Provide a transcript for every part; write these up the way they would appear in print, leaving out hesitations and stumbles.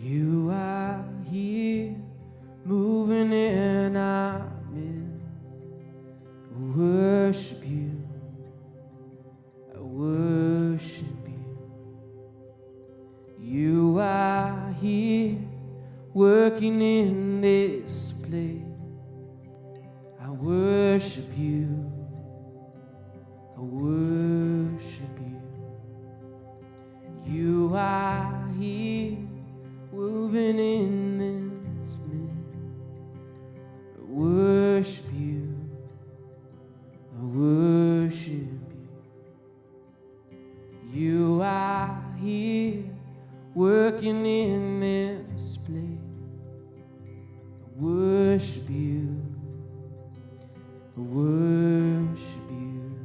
You are here, moving in our midst. Worship you, I worship you. You are here, working in this place. I worship you, I worship you. You are here, moving in this midst. I worship you, I worship you. You are here, working in this place. I worship you, I worship you.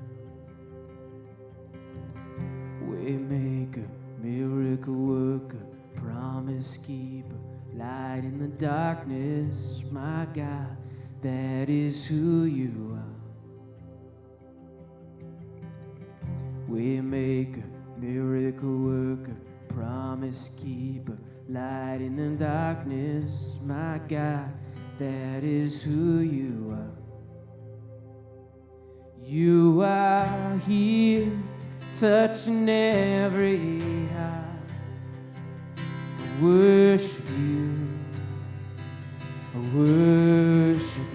Waymaker, miracle worker, promise keeper, light in the darkness, my God, that is who you are. Waymaker, miracle worker, promise keeper, light in the darkness, my God, that is who you are. You are here, touching every heart. I worship you, I worship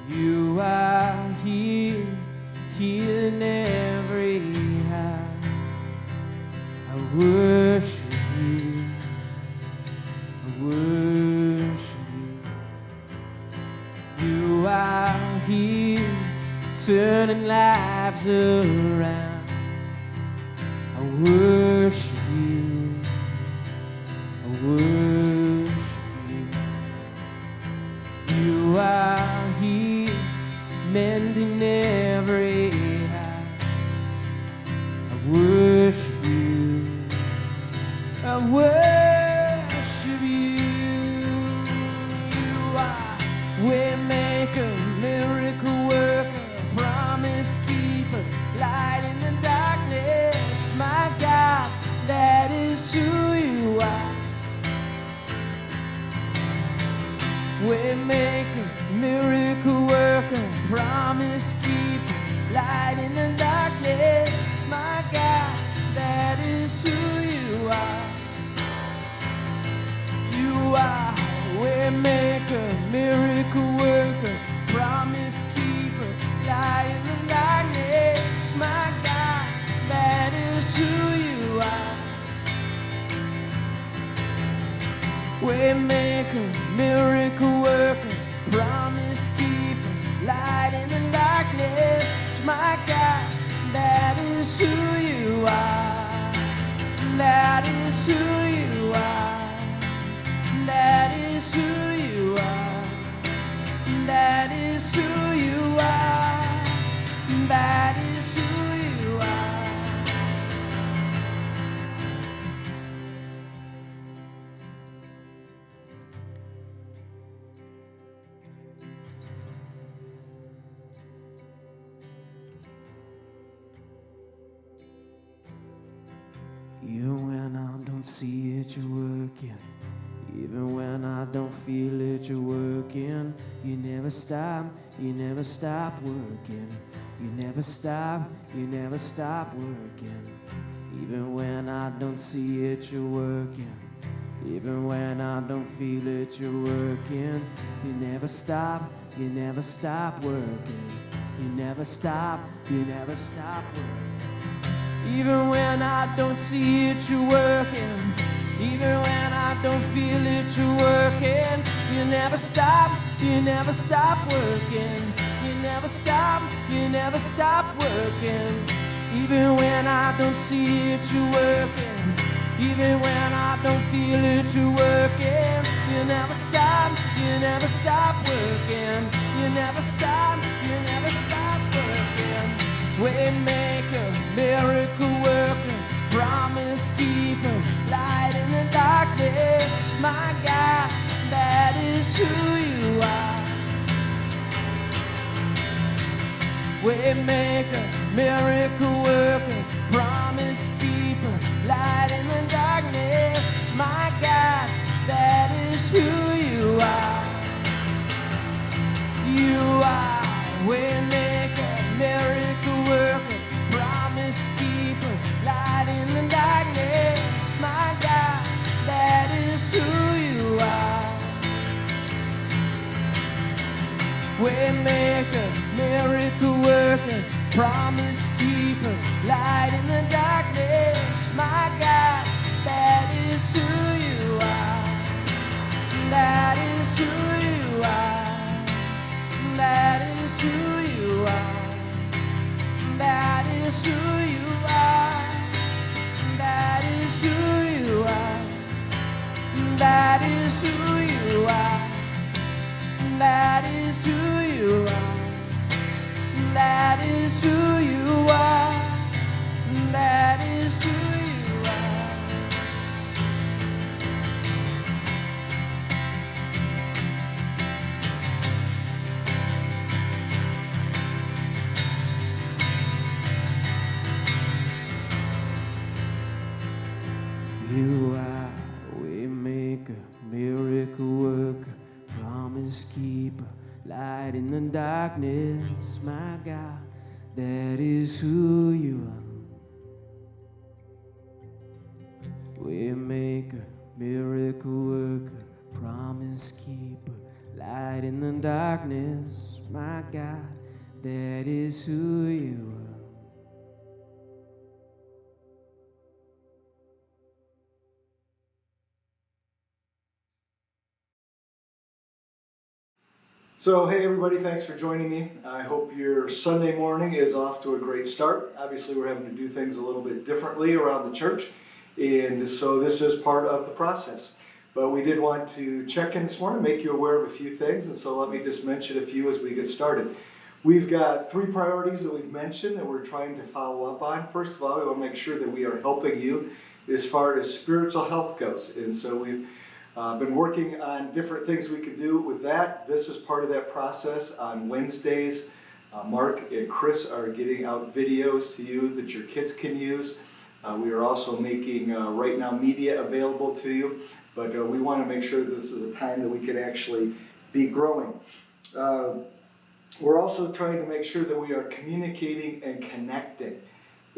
you. You are here, healing every heart. I worship you, I worship you. You are here, turning lives around. I worship you, I worship you. You are here, mending every heart. I worship you, I worship you. You are waymaker, miracle worker, promise keeper, light in the darkness, my God, that is who you are. Waymaker, miracle worker, promise keeper, light in the darkness, my God, that is who you are. You are waymaker, miracle worker, promise keeper, light in the darkness, my God, that is who you are. Waymaker, miracle worker, promise keeper, light in the darkness, my God, that is who you are. That is who you are. That is who you are. That is who you are. That is who you are. Even when I don't see it, you're working. Even when I don't feel it, you're working. You never stop working. You never stop working. Even when I don't see it, you're working. Even when I don't feel it, you're working. You never stop working. You never stop working. Even when I don't see it, you're working. Even when I don't feel it, you're working. You never stop working. You never stop working. Even when I don't see it, you're working. Even when I don't feel it, you're working. You never stop working. You never stop working. Waymaker, miracle worker, promise keeper, light in the darkness, my God, that is who you are. Waymaker, miracle worker, promise keeper, light in the darkness, You are waymaker, miracle worker, promise keeper, light in the darkness, my God, that is who you are. Waymaker, miracle worker, promise keeper, light in the darkness, my God, that is who you are. So, hey everybody, thanks for joining me. I hope your Sunday morning is off to a great start. Obviously, we're having to do things a little bit differently around the church, and so this is part of the process. But we did want to check in this morning, make you aware of a few things, and so let me just mention a few as we get started. We've got 3 priorities that we've mentioned that we're trying to follow up on. First of all, we want to make sure that we are helping you as far as spiritual health goes, and so we've been working on different things we could do with that. This is part of that process. On Wednesdays, Mark and Chris are getting out videos to you that your kids can use. We are also making Right Now media available to you, but we want to make sure that this is a time that we can actually be growing. We're also trying to make sure that we are communicating and connecting.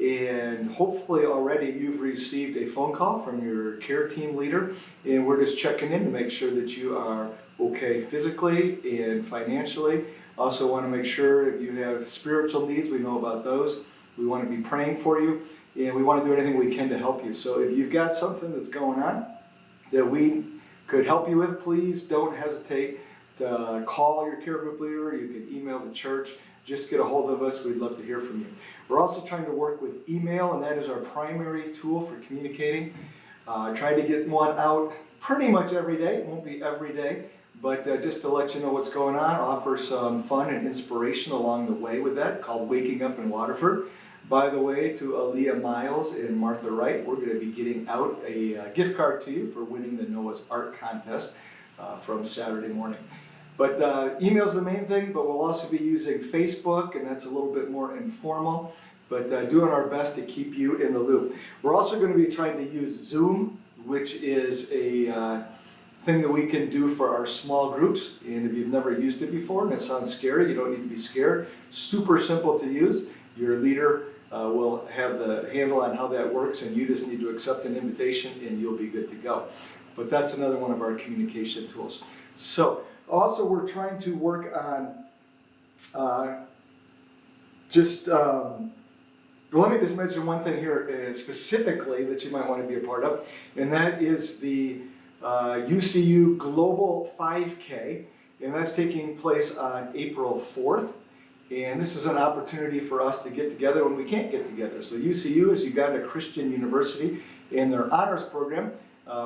And hopefully already you've received a phone call from your care team leader, and we're just checking in to make sure that you are okay physically and financially. Also want to make sure if you have spiritual needs, we know about those. We want to be praying for you, and we want to do anything we can to help you. So if you've got something that's going on that we could help you with, please don't hesitate to call your care group leader. You can email the church. Just get a hold of us. We'd love to hear from you. We're also trying to work with email, and that is our primary tool for communicating. Trying to get one out pretty much every day. It won't be every day, but just to let you know what's going on, offer some fun and inspiration along the way with that, called Waking Up in Waterford. By the way, to Aaliyah Miles and Martha Wright, we're going to be getting out a gift card to you for winning the Noah's Ark contest from Saturday morning. But email's the main thing, but we'll also be using Facebook, and that's a little bit more informal, but doing our best to keep you in the loop. We're also going to be trying to use Zoom, which is a thing that we can do for our small groups. And if you've never used it before and it sounds scary, you don't need to be scared. Super simple to use. Your leader will have the handle on how that works, and you just need to accept an invitation and you'll be good to go. But that's another one of our communication tools. So, also, we're trying to work on let me just mention one thing here specifically that you might want to be a part of, and that is the UCU Global 5K, and that's taking place on April 4th. And this is an opportunity for us to get together when we can't get together. So UCU is Uganda Christian University, in their honors program.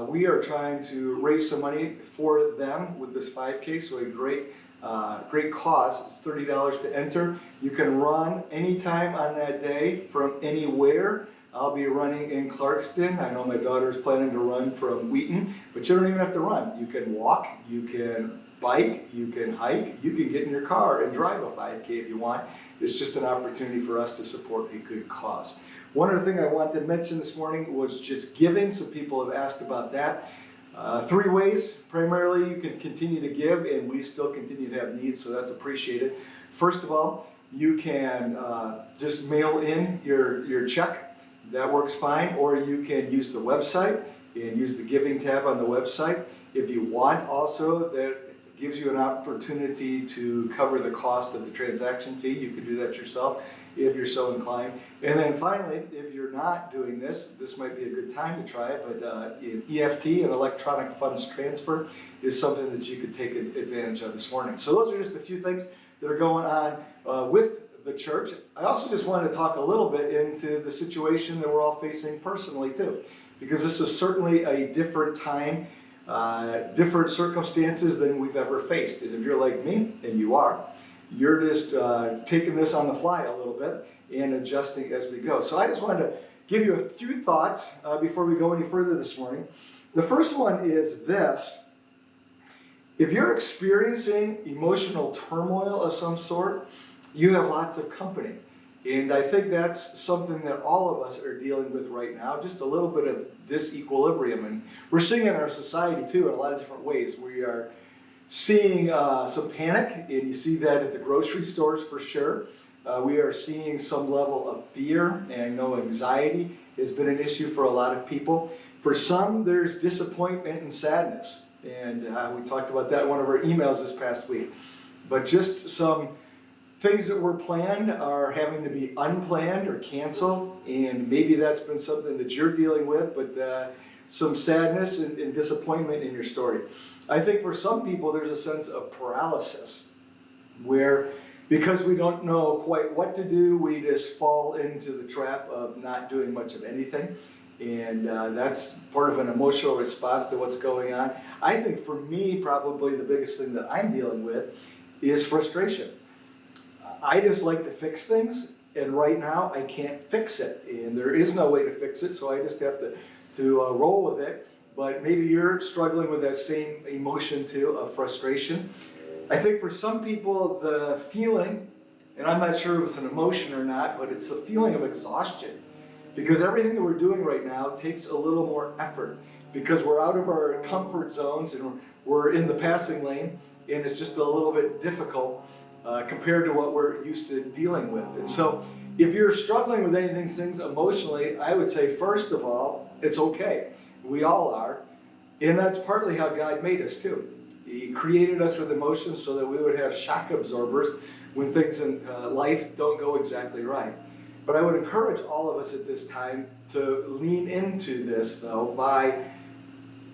We are trying to raise some money for them with this 5K, so a great cause. It's $30 to enter. You can run anytime on that day from anywhere. I'll be running in Clarkston. I know my daughter is planning to run from Wheaton, but you don't even have to run. You can walk, you can bike, you can hike, you can get in your car and drive a 5K if you want. It's just an opportunity for us to support a good cause. One other thing I wanted to mention this morning was just giving. Some people have asked about that. 3 ways, primarily, you can continue to give, and we still continue to have needs, so that's appreciated. First of all, you can just mail in your check. That works fine, or you can use the website and use the giving tab on the website. If you want also, that gives you an opportunity to cover the cost of the transaction fee. You can do that yourself if you're so inclined. And then finally, if you're not doing this, this might be a good time to try it, but EFT, an electronic funds transfer, is something that you could take advantage of this morning. So those are just a few things that are going on with the church. I also just wanted to talk a little bit into the situation that we're all facing personally too, because this is certainly a different time, different circumstances than we've ever faced. And if you're like me, and you are, you're just taking this on the fly a little bit and adjusting as we go. So I just wanted to give you a few thoughts before we go any further this morning. The first one is this: if you're experiencing emotional turmoil of some sort, you have lots of company. And I think that's something that all of us are dealing with right now, just a little bit of disequilibrium. And we're seeing it in our society too in a lot of different ways. We are seeing some panic, and you see that at the grocery stores for sure. We are seeing some level of fear, and I know anxiety has been an issue for a lot of people. For some, there's disappointment and sadness, and we talked about that in one of our emails this past week. But just some things that were planned are having to be unplanned or canceled, and maybe that's been something that you're dealing with, but some sadness and disappointment in your story. I think for some people there's a sense of paralysis where because we don't know quite what to do, we just fall into the trap of not doing much of anything. And that's part of an emotional response to what's going on. I think for me, probably the biggest thing that I'm dealing with is frustration. I just like to fix things, and right now I can't fix it. And there is no way to fix it, so I just have to roll with it. But maybe you're struggling with that same emotion too, of frustration. I think for some people, the feeling, and I'm not sure if it's an emotion or not, but it's the feeling of exhaustion. Because everything that we're doing right now takes a little more effort. Because we're out of our comfort zones and we're in the passing lane, and it's just a little bit difficult compared to what we're used to dealing with. And so if you're struggling with any of these things emotionally, I would say first of all, it's okay. We all are. And that's partly how God made us too. He created us with emotions so that we would have shock absorbers when things in life don't go exactly right. But I would encourage all of us at this time to lean into this, though, by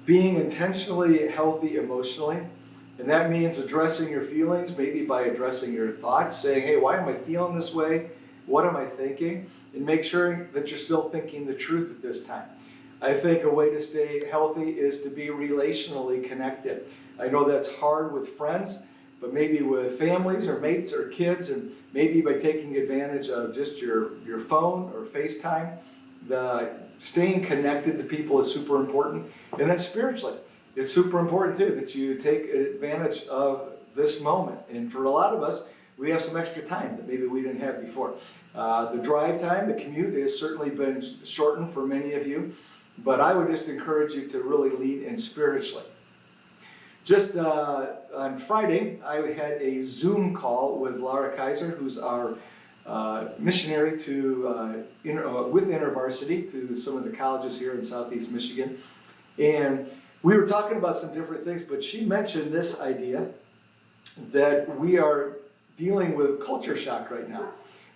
being intentionally healthy emotionally. And that means addressing your feelings, maybe by addressing your thoughts, saying, hey, why am I feeling this way? What am I thinking? And make sure that you're still thinking the truth at this time. I think a way to stay healthy is to be relationally connected. I know that's hard with friends, but maybe with families or mates or kids, and maybe by taking advantage of just your phone or FaceTime. Staying connected to people is super important. And then spiritually, it's super important too that you take advantage of this moment. And for a lot of us, we have some extra time that maybe we didn't have before. The drive time, the commute has certainly been shortened for many of you, but I would just encourage you to really lead in spiritually. Just on Friday, I had a Zoom call with Laura Kaiser, who's our missionary with InterVarsity to some of the colleges here in Southeast Michigan. And we were talking about some different things, but she mentioned this idea that we are dealing with culture shock right now.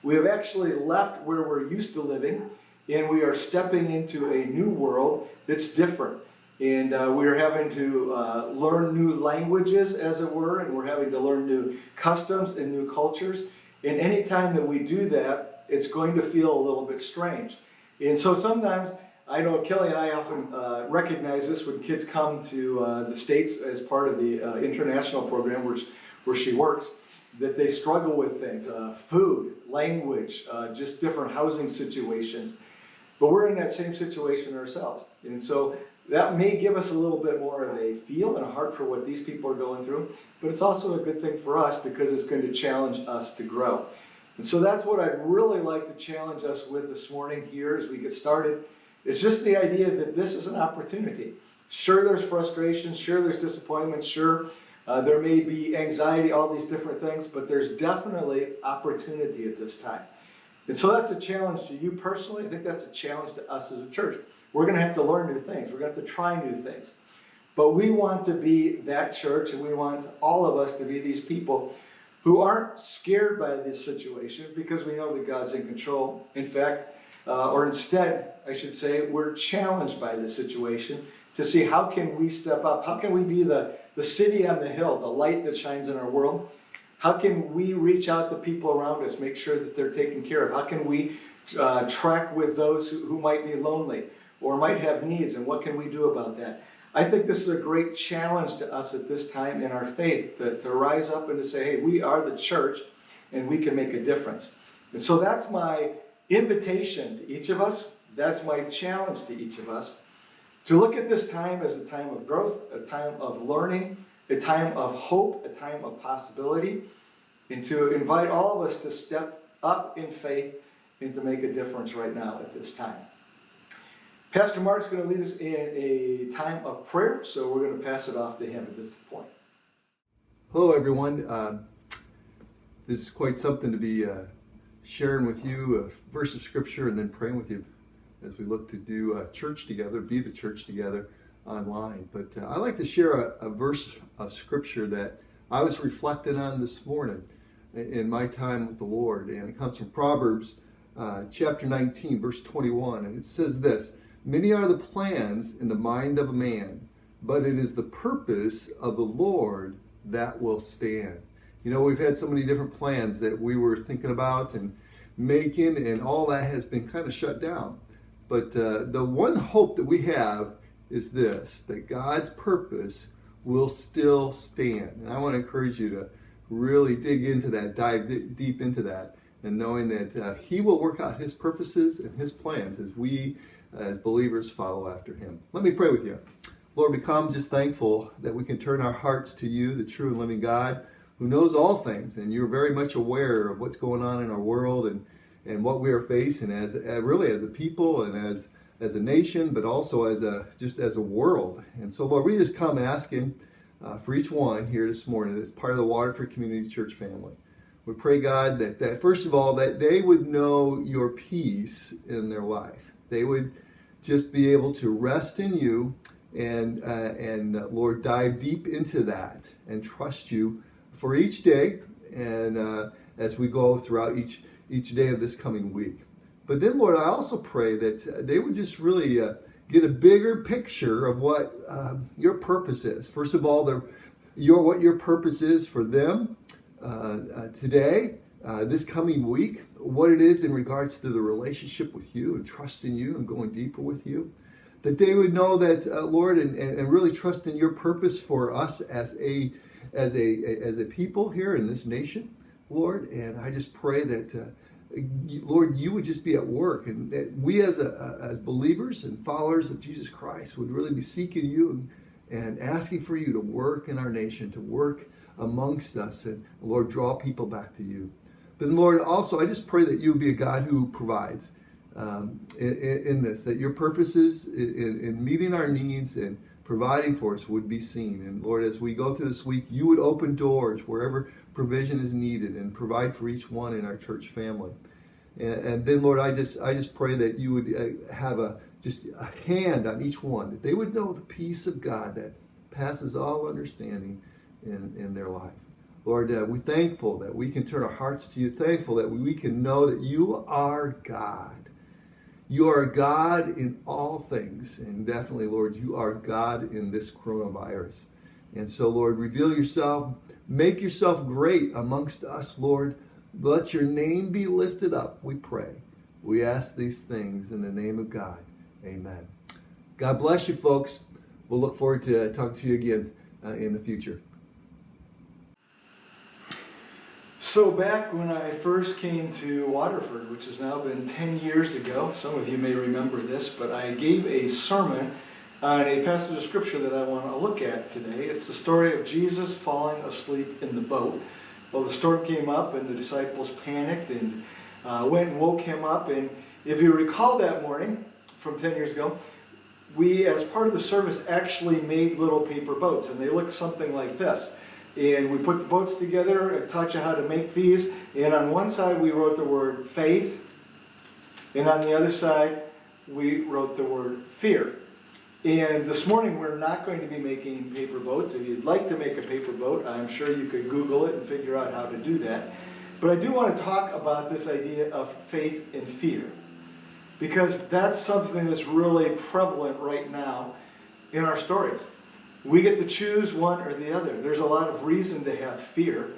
We have actually left where we're used to living, and we are stepping into a new world that's different. And we're having to learn new languages, as it were, and we're having to learn new customs and new cultures. And anytime that we do that, it's going to feel a little bit strange. And so sometimes, I know Kelly and I often recognize this when kids come to the States as part of the international program where she works, that they struggle with things, food, language, just different housing situations. But we're in that same situation ourselves. And so that may give us a little bit more of a feel and a heart for what these people are going through, but it's also a good thing for us because it's going to challenge us to grow. And so that's what I'd really like to challenge us with this morning here as we get started. It's just the idea that this is an opportunity. Sure, there's frustration, sure, there's disappointment, sure, there may be anxiety, all these different things, but there's definitely opportunity at this time. And so that's a challenge to you personally. I think that's a challenge to us as a church. We're going to have to learn new things. We're going to have to try new things. But we want to be that church, and we want all of us to be these people who aren't scared by this situation because we know that God's in control. In fact, or instead, I should say, we're challenged by this situation to see how can we step up? How can we be the city on the hill, the light that shines in our world? How can we reach out to people around us, make sure that they're taken care of? How can we track with those who might be lonely or might have needs, and what can we do about that? I think this is a great challenge to us at this time in our faith, to rise up and to say, hey, we are the church, and we can make a difference. And so that's my invitation to each of us. That's my challenge to each of us, to look at this time as a time of growth, a time of learning, a time of hope, a time of possibility, and to invite all of us to step up in faith and to make a difference right now at this time. Pastor Mark's going to lead us in a time of prayer, so we're going to pass it off to him at this point. Hello, everyone. This is quite something to be sharing with you a verse of Scripture and then praying with you as we look to do church together, be the church together online. But I'd like to share a verse of Scripture that I was reflecting on this morning in my time with the Lord. And it comes from Proverbs chapter 19, verse 21. And it says this: "Many are the plans in the mind of a man, but it is the purpose of the Lord that will stand." You know, we've had so many different plans that we were thinking about and making, and all that has been kind of shut down. But the one hope that we have is this, that God's purpose will still stand. And I want to encourage you to really dig into that, dive deep into that, and knowing that He will work out His purposes and His plans as we, as believers, follow after Him. Let me pray with you. Lord, we come just thankful that we can turn our hearts to You, the true and living God, who knows all things, and You're very much aware of what's going on in our world and what we are facing as really as a people and as a nation, but also as a world. And so, Lord, we just come asking for each one here this morning as part of the Waterford Community Church family. We pray, God, that first of all, that they would know Your peace in their life. They would just be able to rest in You and Lord, dive deep into that and trust You for each day and as we go throughout each day of this coming week. But then, Lord, I also pray that they would just really get a bigger picture of what Your purpose is. First of all, what Your purpose is for them today, this coming week, what it is in regards to the relationship with You and trusting You and going deeper with You. That they would know that, Lord, and really trust in Your purpose for us as a people here in this nation, Lord. And I just pray that, Lord, You would just be at work, and that we as believers and followers of Jesus Christ would really be seeking You and asking for You to work in our nation, to work amongst us, and Lord, draw people back to You. But Lord, also, I just pray that You would be a God who provides in this, that Your purposes in meeting our needs and providing for us would be seen. And Lord, as we go through this week, You would open doors wherever provision is needed and provide for each one in our church family. And then, Lord, I just pray that You would have just a hand on each one, that they would know the peace of God that passes all understanding in their life. Lord, we're thankful that we can turn our hearts to You, thankful that we can know that You are God. You are God in all things, and definitely, Lord, You are God in this coronavirus. And so, Lord, reveal Yourself, make Yourself great amongst us, Lord. Let Your name be lifted up, we pray. We ask these things in the name of God. Amen. God bless you, folks. We'll look forward to talking to you again in the future. So back when I first came to Waterford, which has now been 10 years ago, some of you may remember this, but I gave a sermon on a passage of Scripture that I want to look at today. It's the story of Jesus falling asleep in the boat. Well, the storm came up and the disciples panicked and went and woke Him up. And if you recall that morning from 10 years ago, we, as part of the service, actually made little paper boats, and they looked something like this. And we put the boats together, I taught you how to make these, and on one side we wrote the word faith, and on the other side we wrote the word fear. And this morning we're not going to be making paper boats. If you'd like to make a paper boat, I'm sure you could Google it and figure out how to do that. But I do want to talk about this idea of faith and fear, because that's something that's really prevalent right now in our stories. We get to choose one or the other. There's a lot of reason to have fear.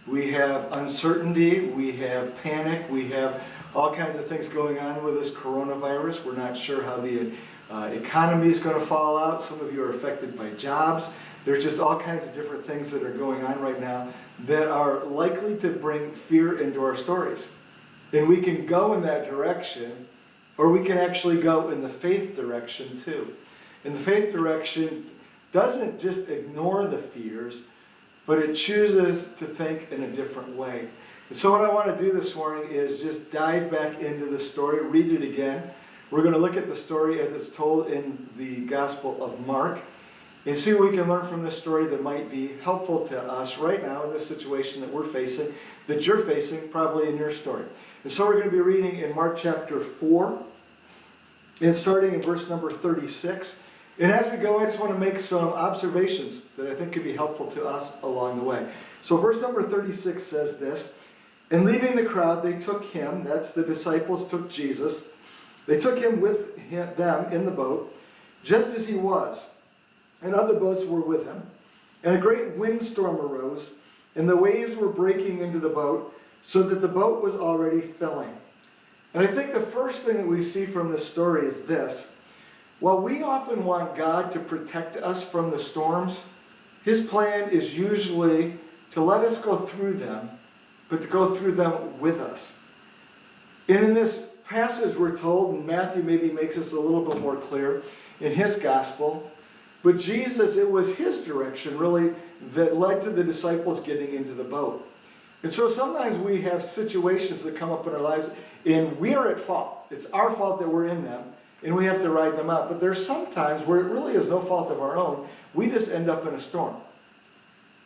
We have uncertainty, we have panic, we have all kinds of things going on with this coronavirus. We're not sure how the economy is going to fall out. Some of you are affected by jobs. There's just all kinds of different things that are going on right now that are likely to bring fear into our stories. And we can go in that direction, or we can actually go in the faith direction too. And the faith direction doesn't just ignore the fears, but it chooses to think in a different way. And so what I want to do this morning is just dive back into the story, read it again. We're going to look at the story as it's told in the Gospel of Mark and see what we can learn from this story that might be helpful to us right now in this situation that we're facing, that you're facing probably in your story. And so we're going to be reading in Mark chapter 4 and starting in verse number 36. And as we go, I just want to make some observations that I think could be helpful to us along the way. So verse number 36 says this, "And leaving the crowd, they took him," that's the disciples took Jesus, "they took him with them in the boat, just as he was, and other boats were with him. And a great windstorm arose, and the waves were breaking into the boat, so that the boat was already filling." And I think the first thing that we see from this story is this. While we often want God to protect us from the storms, his plan is usually to let us go through them, but to go through them with us. And in this passage we're told, and Matthew maybe makes this a little bit more clear in his gospel, but Jesus, it was his direction really that led to the disciples getting into the boat. And so sometimes we have situations that come up in our lives and we are at fault. It's our fault that we're in them and we have to ride them out. But there's sometimes where it really is no fault of our own. We just end up in a storm.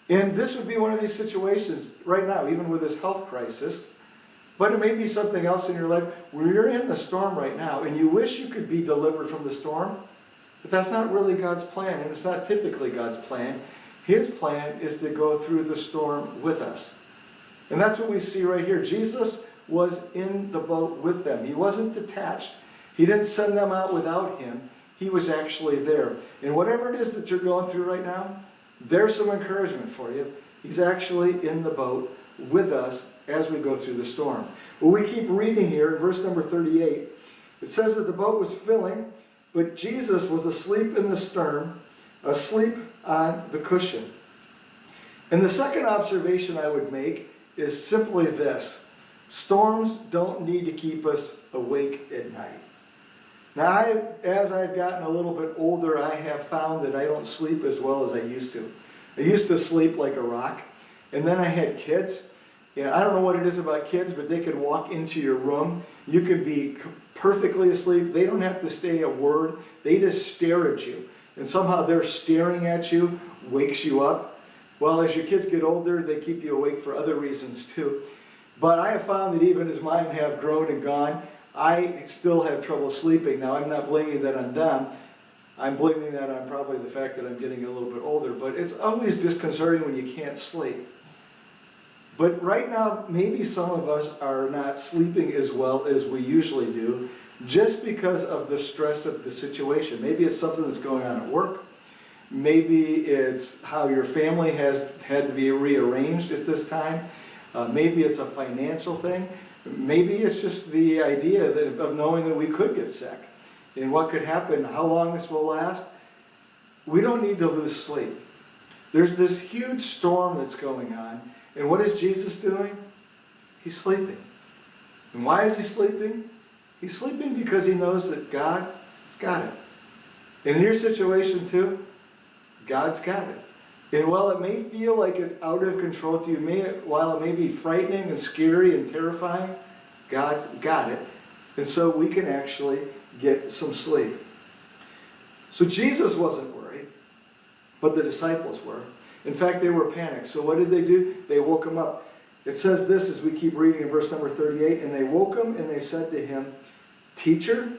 And this would be one of these situations right now, even with this health crisis. But it may be something else in your life where you're in the storm right now and you wish you could be delivered from the storm. But that's not really God's plan, and it's not typically God's plan. His plan is to go through the storm with us. And that's what we see right here. Jesus was in the boat with them. He wasn't detached. He didn't send them out without him. He was actually there. And whatever it is that you're going through right now, there's some encouragement for you. He's actually in the boat with us as we go through the storm. Well, we keep reading here in verse number 38. It says that the boat was filling, but Jesus was asleep in the stern, asleep on the cushion. And the second observation I would make is simply this. Storms don't need to keep us awake at night. Now, as I've gotten a little bit older, I have found that I don't sleep as well as I used to. I used to sleep like a rock, and then I had kids. I don't know what it is about kids, but they could walk into your room. You could be perfectly asleep. They don't have to say a word. They just stare at you. And somehow their staring at you wakes you up. Well, as your kids get older, they keep you awake for other reasons too. But I have found that even as mine have grown and gone, I still have trouble sleeping. Now, I'm not blaming that on them. I'm blaming that on probably the fact that I'm getting a little bit older. But it's always disconcerting when you can't sleep. But right now, maybe some of us are not sleeping as well as we usually do just because of the stress of the situation. Maybe it's something that's going on at work. Maybe it's how your family has had to be rearranged at this time. Maybe it's a financial thing. Maybe it's just the idea of knowing that we could get sick and what could happen, how long this will last. We don't need to lose sleep. There's this huge storm that's going on. And what is Jesus doing? He's sleeping. And why is he sleeping? He's sleeping because he knows that God has got it. And in your situation too, God's got it. And while it may feel like it's out of control to you, while it may be frightening and scary and terrifying, God's got it. And so we can actually get some sleep. So Jesus wasn't worried, but the disciples were. In fact, they were panicked. So what did they do? They woke him up. It says this as we keep reading in verse number 38. And they woke him and they said to him, "Teacher,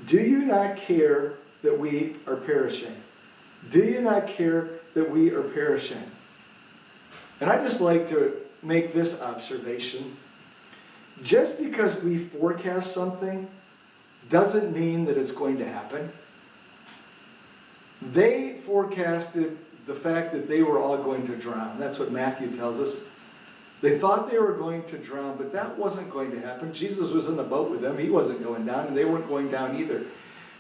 do you not care that we are perishing? Do you not care that we are perishing?" And I just like to make this observation. Just because we forecast something doesn't mean that it's going to happen. They forecasted the fact that they were all going to drown. That's what Matthew tells us. They thought they were going to drown, but that wasn't going to happen. Jesus was in the boat with them. He wasn't going down, and they weren't going down either.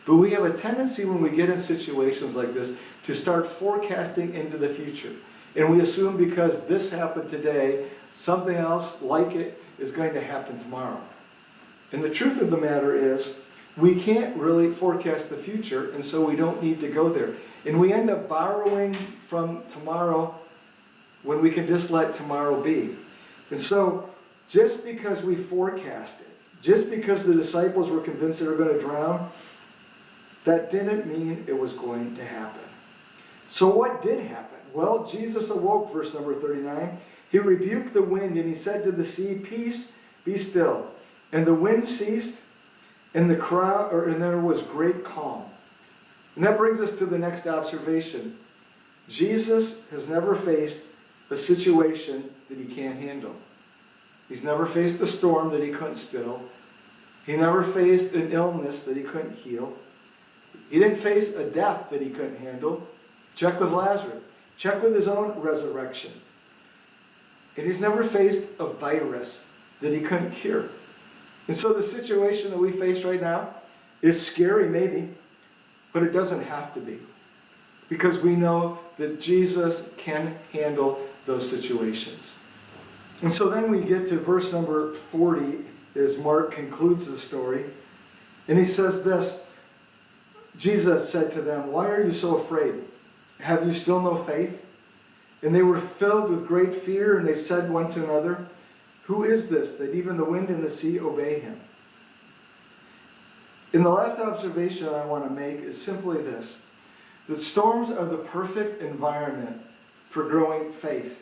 But we have a tendency when we get in situations like this to start forecasting into the future. And we assume because this happened today, something else like it is going to happen tomorrow. And the truth of the matter is, we can't really forecast the future, and so we don't need to go there. And we end up borrowing from tomorrow when we can just let tomorrow be. And so just because we forecasted, just because the disciples were convinced they were going to drown, that didn't mean it was going to happen. So what did happen? Well, Jesus awoke, verse number 39. He rebuked the wind and he said to the sea, "Peace, be still." And the wind ceased, and there was great calm. And that brings us to the next observation. Jesus has never faced a situation that he can't handle. He's never faced a storm that he couldn't still. He never faced an illness that he couldn't heal. He didn't face a death that he couldn't handle. Check with Lazarus. Check with his own resurrection. And he's never faced a virus that he couldn't cure. And so the situation that we face right now is scary maybe, but it doesn't have to be. Because we know that Jesus can handle those situations. And so then we get to verse number 40 as Mark concludes the story. And he says this, Jesus said to them, "Why are you so afraid? Have you still no faith?" And they were filled with great fear, and they said one to another, "Who is this, that even the wind and the sea obey him?" And the last observation I want to make is simply this. The storms are the perfect environment for growing faith.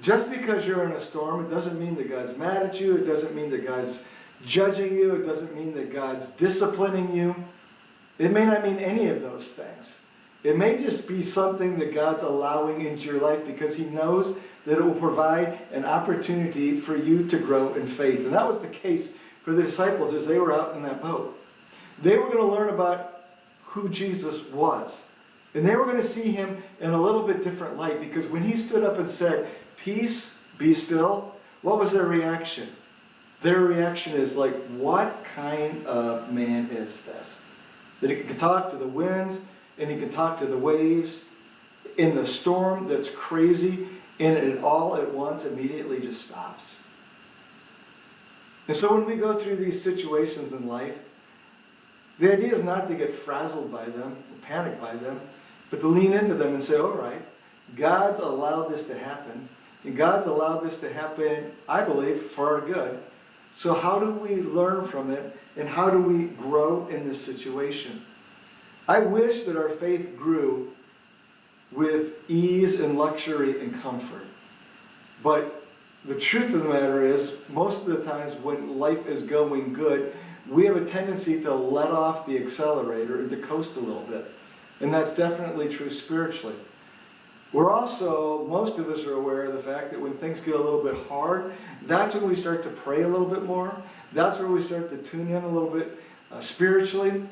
Just because you're in a storm, it doesn't mean that God's mad at you. It doesn't mean that God's judging you. It doesn't mean that God's disciplining you. It may not mean any of those things. It may just be something that God's allowing into your life because he knows that it will provide an opportunity for you to grow in faith. And that was the case for the disciples as they were out in that boat. They were going to learn about who Jesus was. And they were going to see him in a little bit different light because when he stood up and said, "Peace, be still," what was their reaction? Their reaction is like, what kind of man is this? That he can talk to the winds and he can talk to the waves in the storm that's crazy, and it all at once immediately just stops. And so when we go through these situations in life, the idea is not to get frazzled by them, panicked by them, but to lean into them and say, all right, God's allowed this to happen. And God's allowed this to happen, I believe, for our good. So how do we learn from it, and how do we grow in this situation? I wish that our faith grew with ease and luxury and comfort. But the truth of the matter is, most of the times when life is going good, we have a tendency to let off the accelerator and to coast a little bit. And that's definitely true spiritually. We're also, most of us are aware of the fact that when things get a little bit hard, that's when we start to pray a little bit more. That's where we start to tune in a little bit spiritually.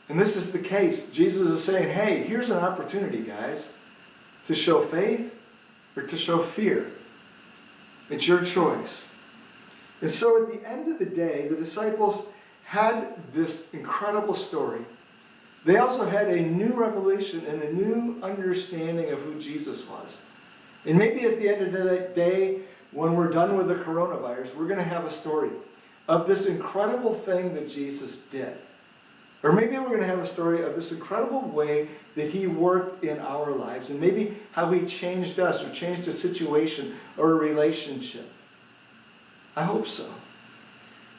And this is the case. Jesus is saying, hey, here's an opportunity, guys, to show faith or to show fear. It's your choice. And so at the end of the day, the disciples had this incredible story. They also had a new revelation and a new understanding of who Jesus was. And maybe at the end of the day, when we're done with the coronavirus, we're going to have a story of this incredible thing that Jesus did. Or maybe we're going to have a story of this incredible way that he worked in our lives, and maybe how he changed us or changed a situation or a relationship. I hope so.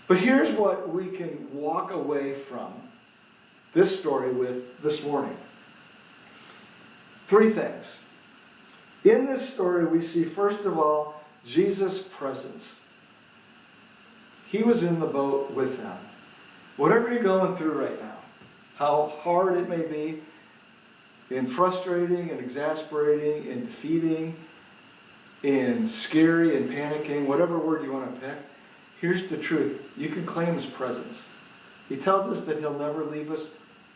But here's what we can walk away from this story with this morning. 3 things. In this story, we see, first of all, Jesus' presence. He was in the boat with them. Whatever you're going through right now, how hard it may be, and frustrating and exasperating and defeating and scary and panicking, whatever word you want to pick, here's the truth. You can claim his presence. He tells us that he'll never leave us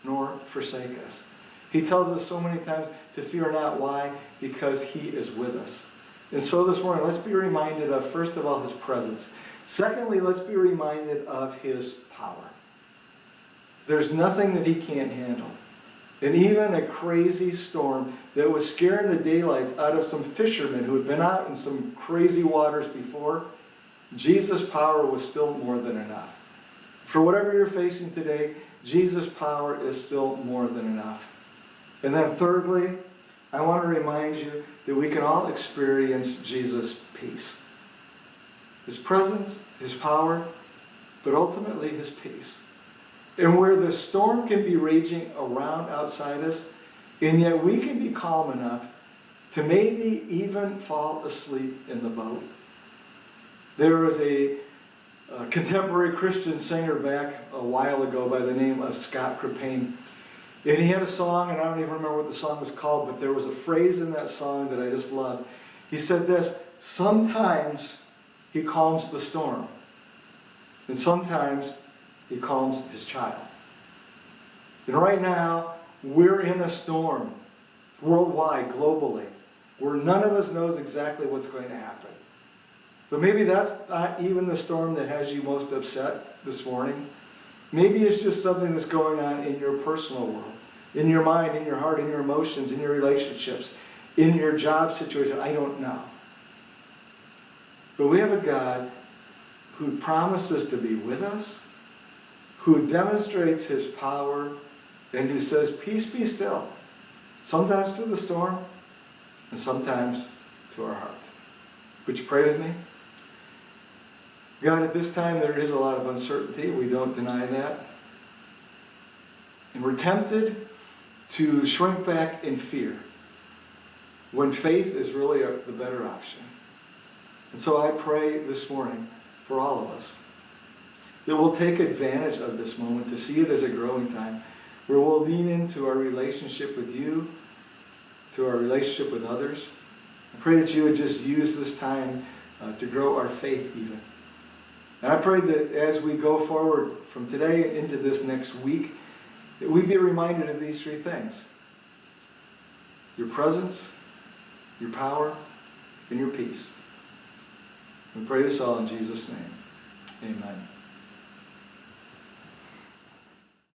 nor forsake us. He tells us so many times to fear not. Why? Because he is with us. And so this morning, let's be reminded of, first of all, his presence. Secondly, let's be reminded of his power. There's nothing that he can't handle. And even a crazy storm that was scaring the daylights out of some fishermen who had been out in some crazy waters before, Jesus' power was still more than enough. For whatever you're facing today, Jesus' power is still more than enough. And then thirdly, I want to remind you that we can all experience Jesus' peace. His presence, His power, but ultimately His peace. And where the storm can be raging around outside us, and yet we can be calm enough to maybe even fall asleep in the boat. There was a contemporary Christian singer back a while ago by the name of Scott Crepane. And he had a song, and I don't even remember what the song was called, but there was a phrase in that song that I just loved. He said this: sometimes He calms the storm, and sometimes He calms His child. And right now, we're in a storm, worldwide, globally, where none of us knows exactly what's going to happen. But maybe that's not even the storm that has you most upset this morning. Maybe it's just something that's going on in your personal world, in your mind, in your heart, in your emotions, in your relationships, in your job situation. I don't know. But we have a God who promises to be with us, who demonstrates His power, and who says, peace be still. Sometimes to the storm, and sometimes to our heart. Would you pray with me? God, at this time there is a lot of uncertainty. We don't deny that. And we're tempted to shrink back in fear when faith is really the better option. And so I pray this morning for all of us that we'll take advantage of this moment to see it as a growing time where we'll lean into our relationship with you, to our relationship with others. I pray that you would just use this time to grow our faith even. And I pray that as we go forward from today into this next week, that we be reminded of these three things: your presence, your power, and your peace. We pray this all in Jesus' name. Amen.